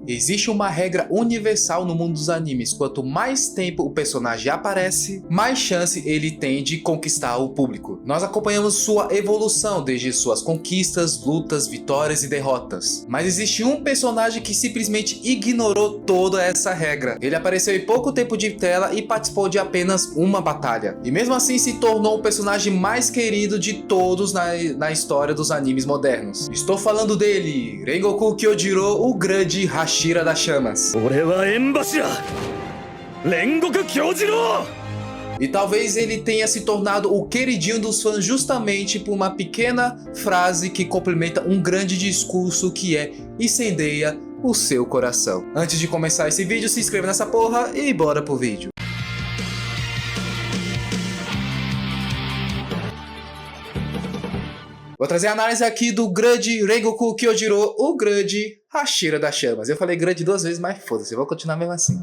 Existe uma regra universal no mundo dos animes: quanto mais tempo o personagem aparece, mais chance ele tem de conquistar o público. Nós acompanhamos sua evolução, desde suas conquistas, lutas, vitórias e derrotas. Mas existe um personagem que simplesmente ignorou toda essa regra. Ele apareceu em pouco tempo de tela e participou de apenas uma batalha. E mesmo assim se tornou o personagem mais querido de todos na história dos animes modernos. Estou falando dele, Rengoku Kyojiro, o grande Hashira das Chamas. E talvez ele tenha se tornado o queridinho dos fãs justamente por uma pequena frase que complementa um grande discurso que é: incendeia o seu coração. Antes de começar esse vídeo, se inscreva nessa porra e bora pro vídeo. Vou trazer a análise aqui do grande Rengoku Kyojiro, o grande Hashira das Chamas. Eu falei grande duas vezes, mas foda-se, eu vou continuar mesmo assim.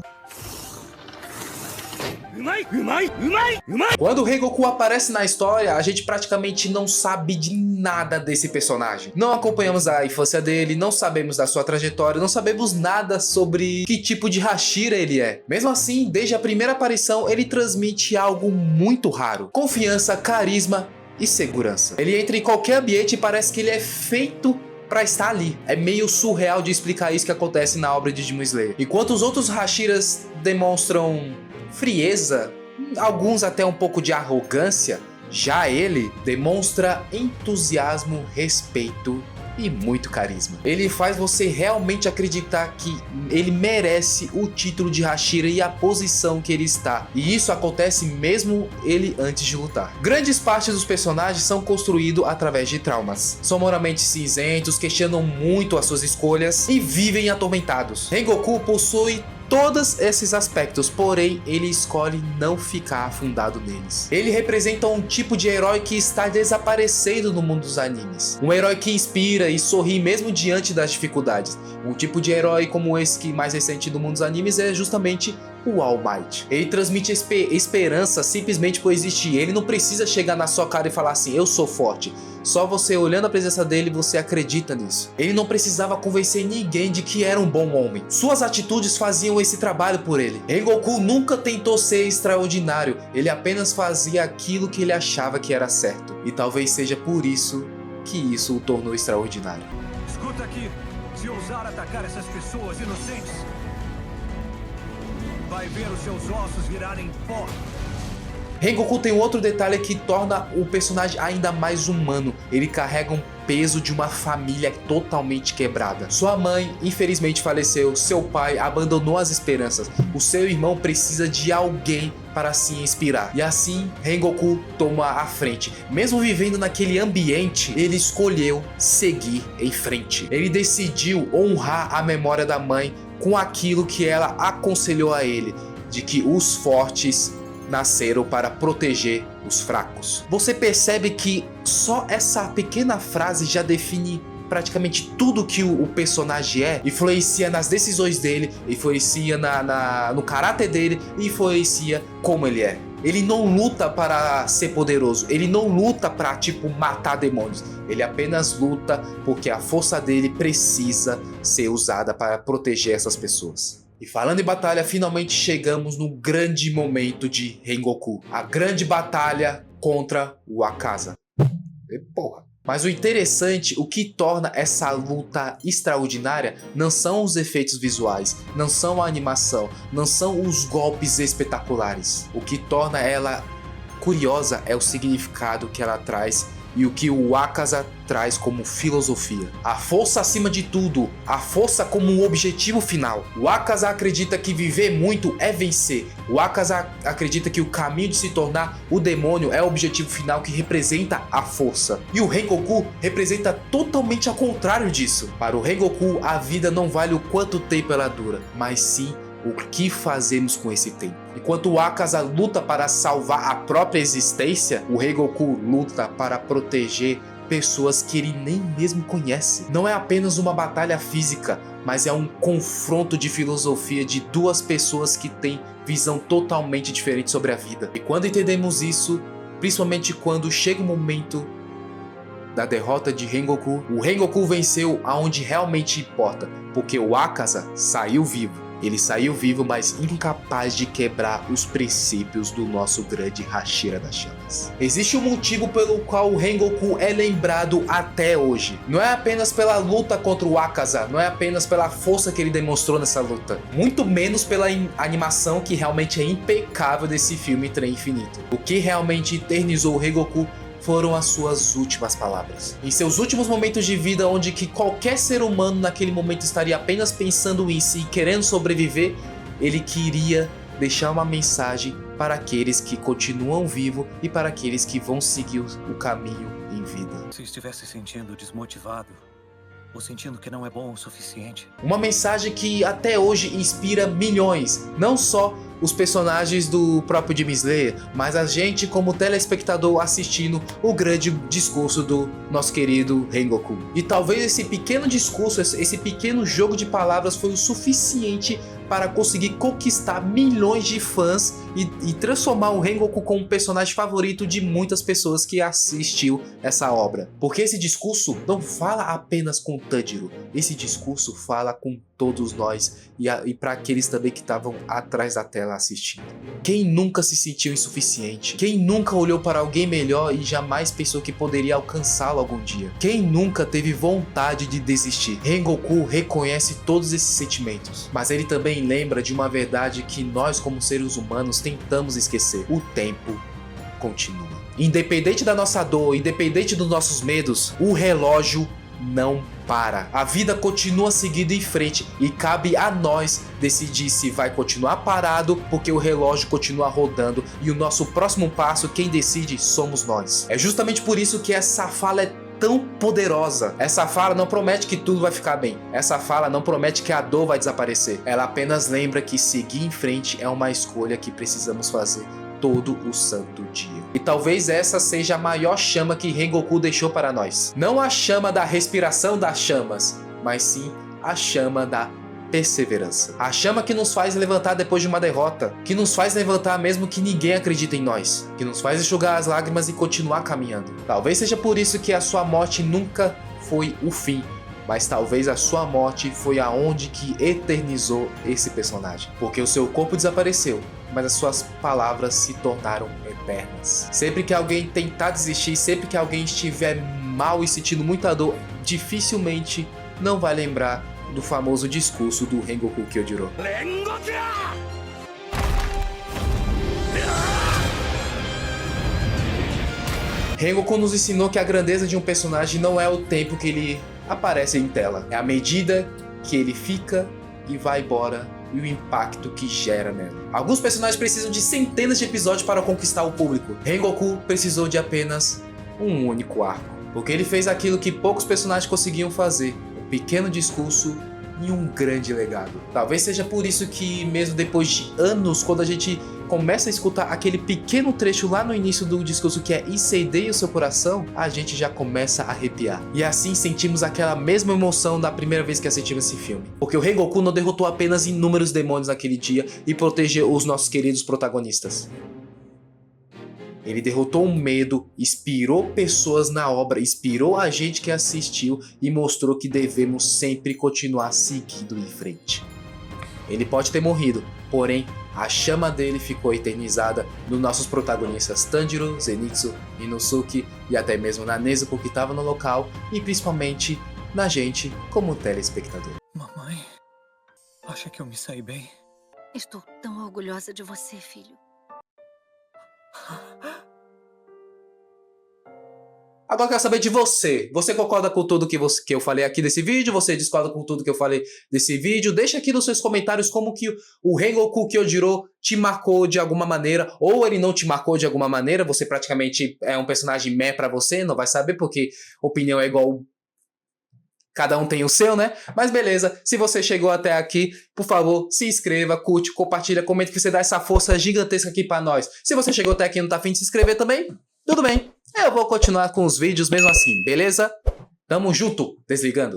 Quando o Rengoku aparece na história, a gente praticamente não sabe de nada desse personagem. Não acompanhamos a infância dele, não sabemos da sua trajetória, não sabemos nada sobre que tipo de Hashira ele é. Mesmo assim, desde a primeira aparição, ele transmite algo muito raro: confiança, carisma e segurança. Ele entra em qualquer ambiente e parece que ele é feito pra estar ali. É meio surreal de explicar isso que acontece na obra de Demon Slayer. Enquanto os outros Hashiras demonstram frieza, alguns até um pouco de arrogância, já ele demonstra entusiasmo, respeito e muito carisma. Ele faz você realmente acreditar que ele merece o título de Hashira e a posição que ele está. E isso acontece mesmo ele antes de lutar. Grandes partes dos personagens são construídos através de traumas. São moralmente cinzentos, questionam muito as suas escolhas e vivem atormentados. Rengoku possui todos esses aspectos, porém ele escolhe não ficar afundado neles. Ele representa um tipo de herói que está desaparecendo no mundo dos animes. Um herói que inspira e sorri mesmo diante das dificuldades. Um tipo de herói como esse que mais recente do mundo dos animes é justamente o All Might. Ele transmite esperança simplesmente por existir. Ele não precisa chegar na sua cara e falar assim: eu sou forte. Só você olhando a presença dele, você acredita nisso. Ele não precisava convencer ninguém de que era um bom homem. Suas atitudes faziam esse trabalho por ele. Rengoku nunca tentou ser extraordinário. Ele apenas fazia aquilo que ele achava que era certo. E talvez seja por isso que isso o tornou extraordinário. Escuta aqui. Se ousar atacar essas pessoas inocentes, vai ver os seus ossos virarem pó. Rengoku tem um outro detalhe que torna o personagem ainda mais humano. Ele carrega um peso de uma família totalmente quebrada. Sua mãe infelizmente faleceu, seu pai abandonou as esperanças, o seu irmão precisa de alguém para se inspirar. E assim Rengoku toma a frente. Mesmo vivendo naquele ambiente, ele escolheu seguir em frente. Ele decidiu honrar a memória da mãe com aquilo que ela aconselhou a ele, de que os fortes nasceram para proteger os fracos. Você percebe que só essa pequena frase já define praticamente tudo que o personagem é, influencia nas decisões dele, influencia no caráter dele, influencia como ele é. Ele não luta para ser poderoso, ele não luta para matar demônios, ele apenas luta porque a força dele precisa ser usada para proteger essas pessoas. E falando em batalha, finalmente chegamos no grande momento de Rengoku. A grande batalha contra o Akaza. E porra. Mas o interessante, o que torna essa luta extraordinária, não são os efeitos visuais, não são a animação, não são os golpes espetaculares. O que torna ela curiosa é o significado que ela traz e o que o Akaza traz como filosofia. A força acima de tudo, a força como um objetivo final. O Akaza acredita que viver muito é vencer. O Akaza acredita que o caminho de se tornar o demônio é o objetivo final que representa a força. E o Rengoku representa totalmente ao contrário disso. Para o Rengoku, a vida não vale o quanto tempo ela dura, mas sim o que fazemos com esse tempo. Enquanto o Akaza luta para salvar a própria existência, o Rengoku luta para proteger pessoas que ele nem mesmo conhece. Não é apenas uma batalha física, mas é um confronto de filosofia de duas pessoas que têm visão totalmente diferente sobre a vida. E quando entendemos isso, principalmente quando chega o momento da derrota de Rengoku, o Rengoku venceu aonde realmente importa, porque o Akaza saiu vivo. Ele saiu vivo, mas incapaz de quebrar os princípios do nosso grande Hashira das Chamas. Existe um motivo pelo qual o Rengoku é lembrado até hoje. Não é apenas pela luta contra o Akaza, não é apenas pela força que ele demonstrou nessa luta, muito menos pela animação que realmente é impecável desse filme Trem Infinito. O que realmente eternizou o Rengoku foram as suas últimas palavras. Em seus últimos momentos de vida, onde que qualquer ser humano naquele momento estaria apenas pensando em si e querendo sobreviver, ele queria deixar uma mensagem para aqueles que continuam vivos e para aqueles que vão seguir o caminho em vida. Se estivesse sentindo desmotivado, ou sentindo que não é bom o suficiente. Uma mensagem que até hoje inspira milhões, não só os personagens do próprio Demon Slayer, mas a gente como telespectador assistindo o grande discurso do nosso querido Rengoku. E talvez esse pequeno discurso, esse pequeno jogo de palavras foi o suficiente para conseguir conquistar milhões de fãs e transformar o Rengoku como um personagem favorito de muitas pessoas que assistiu essa obra. Porque esse discurso não fala apenas com Tanjiro, esse discurso fala com todos nós e para aqueles também que estavam atrás da tela assistindo. Quem nunca se sentiu insuficiente? Quem nunca olhou para alguém melhor e jamais pensou que poderia alcançá-lo algum dia? Quem nunca teve vontade de desistir? Rengoku reconhece todos esses sentimentos, mas ele também lembra de uma verdade que nós como seres humanos tentamos esquecer: o tempo continua. Independente da nossa dor, independente dos nossos medos, o relógio não para. A vida continua seguindo em frente e cabe a nós decidir se vai continuar parado, porque o relógio continua rodando e o nosso próximo passo, quem decide, somos nós. É justamente por isso que essa fala é tão poderosa. Essa fala não promete que tudo vai ficar bem. Essa fala não promete que a dor vai desaparecer. Ela apenas lembra que seguir em frente é uma escolha que precisamos fazer todo o santo dia. E talvez essa seja a maior chama que Rengoku deixou para nós. Não a chama da respiração das chamas, mas sim a chama da perseverança. A chama que nos faz levantar depois de uma derrota, que nos faz levantar mesmo que ninguém acredite em nós, que nos faz enxugar as lágrimas e continuar caminhando. Talvez seja por isso que a sua morte nunca foi o fim, mas talvez a sua morte foi aonde que eternizou esse personagem. Porque o seu corpo desapareceu, mas as suas palavras se tornaram eternas. Sempre que alguém tentar desistir, sempre que alguém estiver mal e sentindo muita dor, dificilmente não vai lembrar do famoso discurso do Rengoku Kyojiro. Rengoku nos ensinou que a grandeza de um personagem não é o tempo que ele aparece em tela, é a medida que ele fica e vai embora e o impacto que gera nela. Alguns personagens precisam de centenas de episódios para conquistar o público. Rengoku precisou de apenas um único arco, porque ele fez aquilo que poucos personagens conseguiam fazer: um pequeno discurso e um grande legado. Talvez seja por isso que mesmo depois de anos, quando a gente começa a escutar aquele pequeno trecho lá no início do discurso que é incendeie o seu coração, a gente já começa a arrepiar. E assim sentimos aquela mesma emoção da primeira vez que assistimos esse filme. Porque o Rengoku não derrotou apenas inúmeros demônios naquele dia e protegeu os nossos queridos protagonistas. Ele derrotou o medo, inspirou pessoas na obra, inspirou a gente que assistiu e mostrou que devemos sempre continuar seguindo em frente. Ele pode ter morrido, porém a chama dele ficou eternizada nos nossos protagonistas Tanjiro, Zenitsu, Inosuke e até mesmo na Nezuko que estava no local e principalmente na gente como telespectador. Mamãe, acha que eu me saí bem? Estou tão orgulhosa de você, filho. Agora eu quero saber de você. Você concorda com tudo que eu falei aqui desse vídeo? Você discorda com tudo que eu falei desse vídeo? Deixa aqui nos seus comentários como que o Rengoku Kyojiro te marcou de alguma maneira, ou ele não te marcou de alguma maneira. Você praticamente é um personagem meh pra você, não vai saber porque opinião é igual. Cada um tem o seu, né? Mas beleza, se você chegou até aqui, por favor, se inscreva, curte, compartilha, comenta que você dá essa força gigantesca aqui pra nós. Se você chegou até aqui e não tá afim de se inscrever também, tudo bem. Eu vou continuar com os vídeos mesmo assim, beleza? Tamo junto, desligando.